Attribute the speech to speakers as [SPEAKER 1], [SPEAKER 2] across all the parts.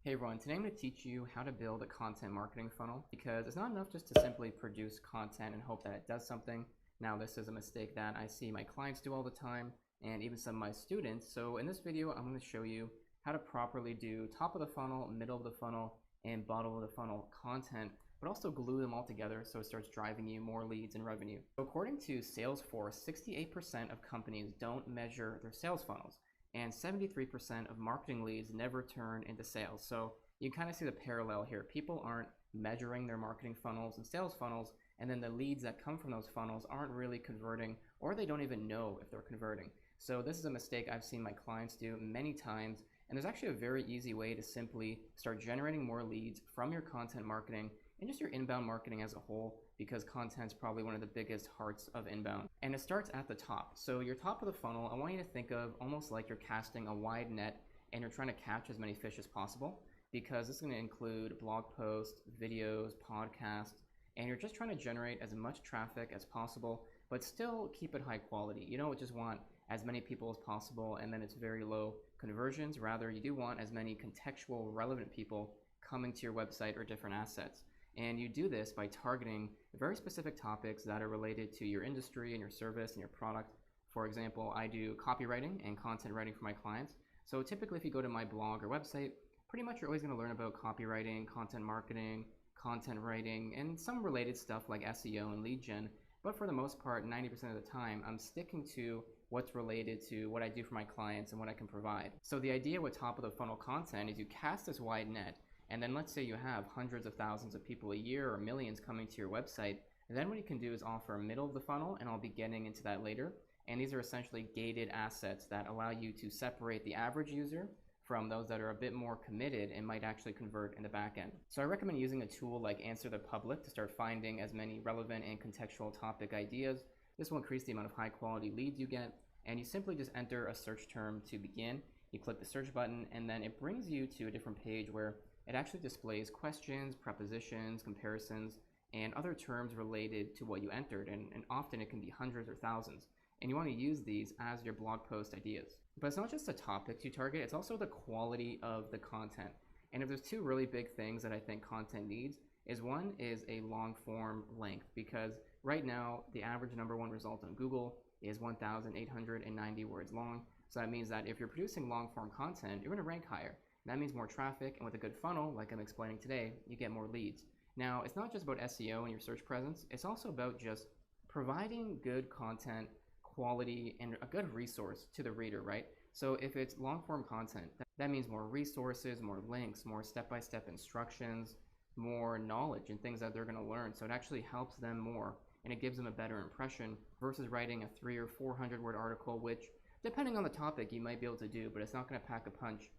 [SPEAKER 1] Hey everyone, today I'm going to teach you how to build a content marketing funnel because it's not enough just to simply produce content and hope that it does something. Now this is a mistake that I see my clients do all the time and even some of my students. So in this video, I'm going to show you how to properly do top of the funnel, middle of the funnel, and bottom of the funnel content, but also glue them all together so it starts driving you more leads and revenue. So according to Salesforce, 68% of companies don't measure their sales funnels, and 73% of marketing leads never turn into sales. So you kind of see the parallel here. People aren't measuring their marketing funnels and sales funnels, and then the leads that come from those funnels aren't really converting, or they don't even know if they're converting. So this is a mistake I've seen my clients do many times, and there's actually a very easy way to simply start generating more leads from your content marketing and just your inbound marketing as a whole, because content's probably one of the biggest parts of inbound. And it starts at the top. So your top of the funnel, I want you to think of almost like you're casting a wide net and you're trying to catch as many fish as possible, because this is going to include blog posts, videos, podcasts, and you're just trying to generate as much traffic as possible, but still keep it high quality. You don't just want as many people as possible and then it's very low conversions. Rather, you do want as many contextual, relevant people coming to your website or different assets. And you do this by targeting very specific topics that are related to your industry and your service and your product. For example, I do copywriting and content writing for my clients. So typically if you go to my blog or website, pretty much you're always going to learn about copywriting, content marketing, content writing, and some related stuff like SEO and lead gen. But for the most part, 90% of the time, I'm sticking to what's related to what I do for my clients and what I can provide. So the idea with top of the funnel content is you cast this wide net. And then let's say you have hundreds of thousands of people a year or millions coming to your website. And then what you can do is offer a middle of the funnel, and I'll be getting into that later. And these are essentially gated assets that allow you to separate the average user from those that are a bit more committed and might actually convert in the back end. So I recommend using a tool like Answer the Public to start finding as many relevant and contextual topic ideas. This will increase the amount of high quality leads you get. And you simply just enter a search term to begin. You click the search button, and then it brings you to a different page where it actually displays questions, prepositions, comparisons, and other terms related to what you entered, and often it can be hundreds or thousands. And you want to use these as your blog post ideas. But it's not just the topics you target, it's also the quality of the content. And if there's two really big things that I think content needs, is one is a long form length, because right now the average #1 result on Google is 1,890 words long. So that means that if you're producing long form content, you're going to rank higher. That means more traffic, and with a good funnel, like I'm explaining today, you get more leads. Now, it's not just about SEO and your search presence, it's also about just providing good content, quality, and a good resource to the reader, right? So if it's long form content, that means more resources, more links, more step-by-step instructions, more knowledge and things that they're going to learn. So it actually helps them more, and it gives them a better impression versus writing a 300 or 400 word article, which depending on the topic you might be able to do, but it's not going to pack a punch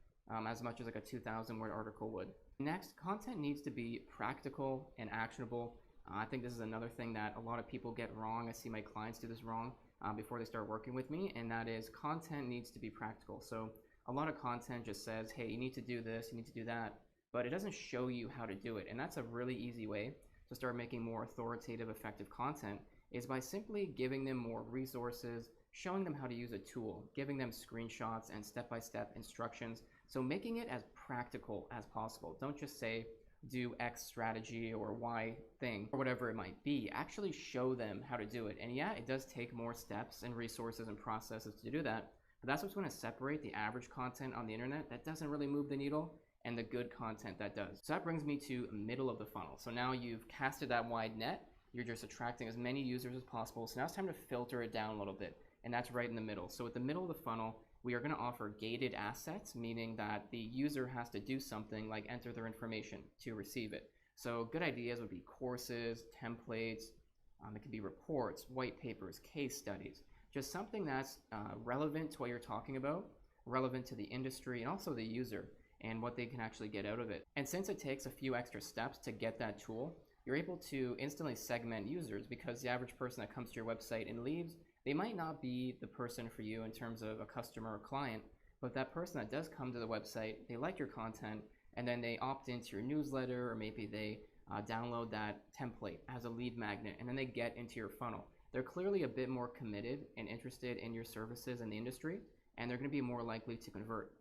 [SPEAKER 1] as much as like a 2,000 word article would. Next, content needs to be practical and actionable. I think this is another thing that a lot of people get wrong. I see my clients do this wrong before they start working with me, and that is content needs to be practical. So a lot of content just says, hey, you need to do this, you need to do that, but it doesn't show you how to do it. And that's a really easy way to start making more authoritative, effective content, is by simply giving them more resources, showing them how to use a tool, giving them screenshots and step-by-step instructions. So making it as practical as possible. Don't just say do X strategy or Y thing or whatever it might be. Actually show them how to do it. And yeah, it does take more steps and resources and processes to do that, but that's what's going to separate the average content on the internet that doesn't really move the needle and the good content that does. So that brings me to middle of the funnel. So now you've casted that wide net, you're just attracting as many users as possible. So now it's time to filter it down a little bit, and that's right in the middle. So at the middle of the funnel, we are going to offer gated assets, meaning that the user has to do something like enter their information to receive it. So good ideas would be courses, templates, it could be reports, white papers, case studies, just something that's relevant to what you're talking about, relevant to the industry and also the user and what they can actually get out of it. And since it takes a few extra steps to get that tool, you're able to instantly segment users, because the average person that comes to your website and leaves, they might not be the person for you in terms of a customer or client, but that person that does come to the website, they like your content, and then they opt into your newsletter, or maybe they download that template as a lead magnet, and then they get into your funnel. They're clearly a bit more committed and interested in your services and the industry, and they're going to be more likely to convert.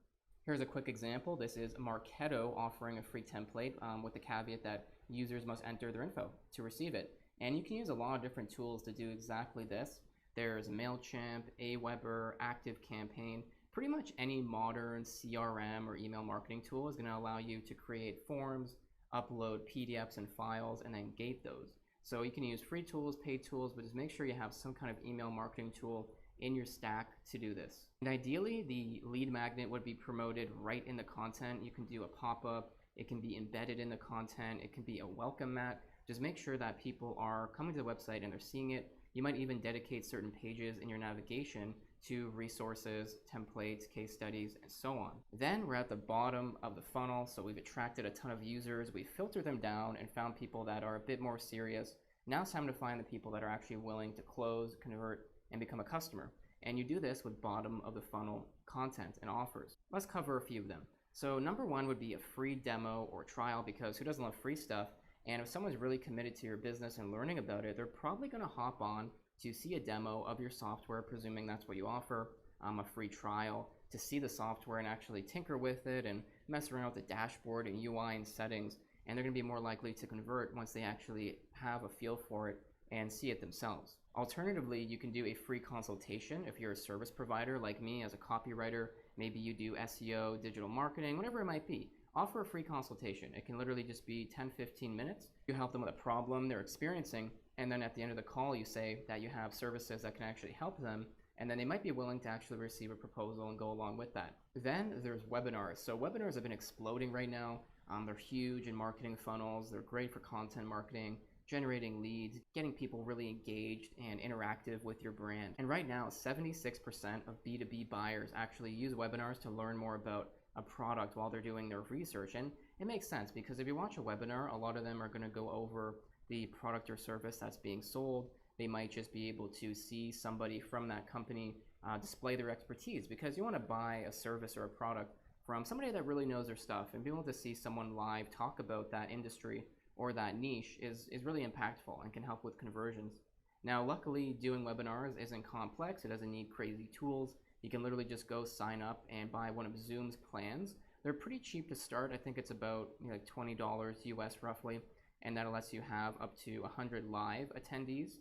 [SPEAKER 1] Here's a quick example. This is Marketo offering a free template with the caveat that users must enter their info to receive it. And you can use a lot of different tools to do exactly this. There's MailChimp, Aweber, ActiveCampaign. Pretty much any modern CRM or email marketing tool is going to allow you to create forms, upload PDFs and files, and then gate those. So you can use free tools, paid tools, but just make sure you have some kind of email marketing tool in your stack to do this. And ideally, the lead magnet would be promoted right in the content. You can do a pop-up, it can be embedded in the content, it can be a welcome mat. Just make sure that people are coming to the website and they're seeing it. You might even dedicate certain pages in your navigation to resources, templates, case studies, and so on. Then we're at the bottom of the funnel, so we've attracted a ton of users, we've filtered them down and found people that are a bit more serious. Now it's time to find the people that are actually willing to close, convert, and become a customer. And you do this with bottom of the funnel content and offers. Let's cover a few of them. So number one would be a free demo or trial, because who doesn't love free stuff? And if someone's really committed to your business and learning about it, they're probably going to hop on to see a demo of your software, presuming that's what you offer, a free trial, to see the software and actually tinker with it and mess around with the dashboard and UI and settings. And they're going to be more likely to convert once they actually have a feel for it and see it themselves. Alternatively, you can do a free consultation if you're a service provider like me as a copywriter. Maybe you do SEO, digital marketing, whatever it might be. Offer a free consultation. It can literally just be 10-15 minutes. You help them with a problem they're experiencing, and then at the end of the call you say that you have services that can actually help them, and then they might be willing to actually receive a proposal and go along with that. Then there's webinars. So webinars have been exploding right now. They're huge in marketing funnels. They're great for content marketing, generating leads, getting people really engaged and interactive with your brand. And right now, 76% of B2B buyers actually use webinars to learn more about a product while they're doing their research. And it makes sense, because if you watch a webinar, a lot of them are going to go over the product or service that's being sold. They might just be able to see somebody from that company display their expertise, because you want to buy a service or a product from somebody that really knows their stuff, and being able to see someone live talk about that industry or that niche is really impactful and can help with conversions. Now, luckily, doing webinars isn't complex. It doesn't need crazy tools. You can literally just go sign up and buy one of Zoom's plans. They're pretty cheap to start. I think it's about like $20 US roughly, and that lets you have up to 100 live attendees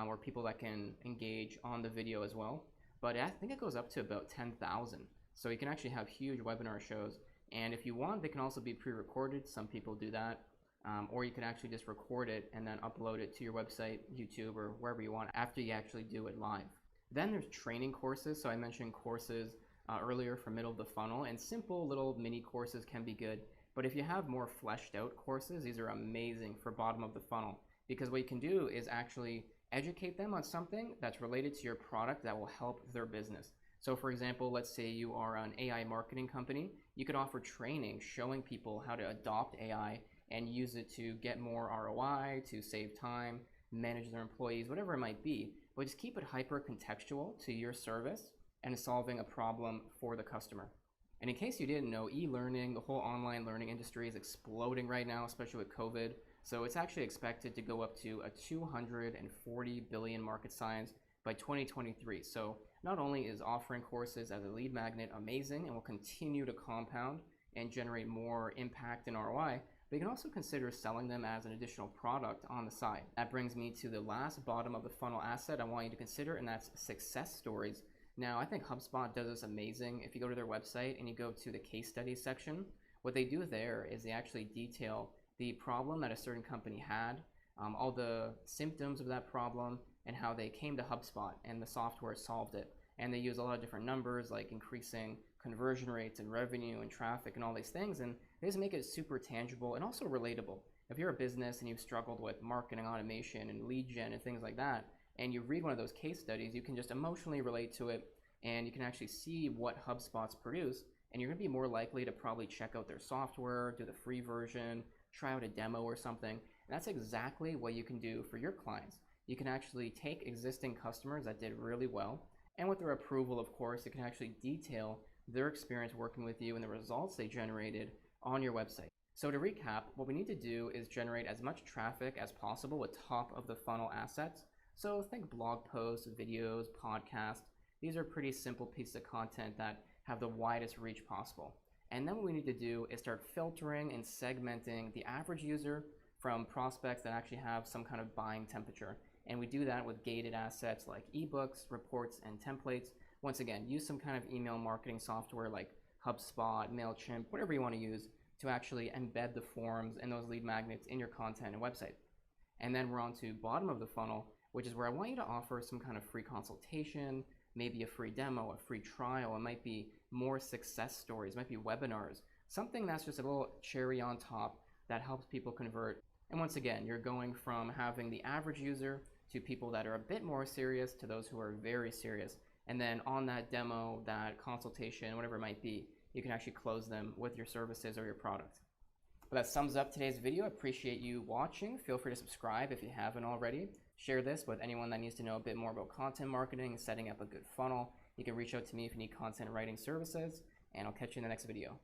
[SPEAKER 1] or people that can engage on the video as well. But I think it goes up to about 10,000. So you can actually have huge webinar shows. And if you want, they can also be pre-recorded. Some people do that. Or you can actually just record it and then upload it to your website, YouTube, or wherever you want after you actually do it live. Then there's training courses. So I mentioned courses earlier for middle of the funnel, and simple little mini courses can be good. But if you have more fleshed out courses, these are amazing for bottom of the funnel, because what you can do is actually educate them on something that's related to your product that will help their business. So for example, let's say you are an AI marketing company. You could offer training showing people how to adopt AI and use it to get more ROI, to save time, manage their employees, whatever it might be. But just keep it hyper contextual to your service and solving a problem for the customer. And in case you didn't know, e-learning, the whole online learning industry is exploding right now, especially with COVID. So it's actually expected to go up to a 240 billion market size by 2023. So not only is offering courses as a lead magnet amazing and will continue to compound and generate more impact and ROI, but you can also consider selling them as an additional product on the side. That brings me to the last bottom of the funnel asset I want you to consider, and that's success stories. Now, I think HubSpot does this amazing. If you go to their website and you go to the case studies section, what they do there is they actually detail the problem that a certain company had, all the symptoms of that problem, and how they came to HubSpot and the software solved it. And they use a lot of different numbers like increasing conversion rates and revenue and traffic and all these things, and they just make it super tangible and also relatable. If you're a business and you've struggled with marketing automation and lead gen and things like that, and you read one of those case studies, you can just emotionally relate to it, and you can actually see what HubSpot's produce, and you're going to be more likely to probably check out their software, do the free version, try out a demo or something. And that's exactly what you can do for your clients. You can actually take existing customers that did really well, and with their approval, of course, you can actually detail their experience working with you and the results they generated on your website. So to recap, what we need to do is generate as much traffic as possible with top of the funnel assets. So think blog posts, videos, podcasts. These are pretty simple pieces of content that have the widest reach possible. And then what we need to do is start filtering and segmenting the average user from prospects that actually have some kind of buying temperature. And we do that with gated assets like ebooks, reports, and templates. Once again, use some kind of email marketing software like HubSpot, MailChimp, whatever you want to use to actually embed the forms and those lead magnets in your content and website. And then we're on to bottom of the funnel, which is where I want you to offer some kind of free consultation, maybe a free demo, a free trial. It might be more success stories, it might be webinars, something that's just a little cherry on top that helps people convert. And once again, you're going from having the average user to people that are a bit more serious to those who are very serious. And then on that demo, that consultation, whatever it might be, you can actually close them with your services or your product. But that sums up today's video. I appreciate you watching. Feel free to subscribe if you haven't already. Share this with anyone that needs to know a bit more about content marketing, setting up a good funnel. You can reach out to me if you need content writing services, and I'll catch you in the next video.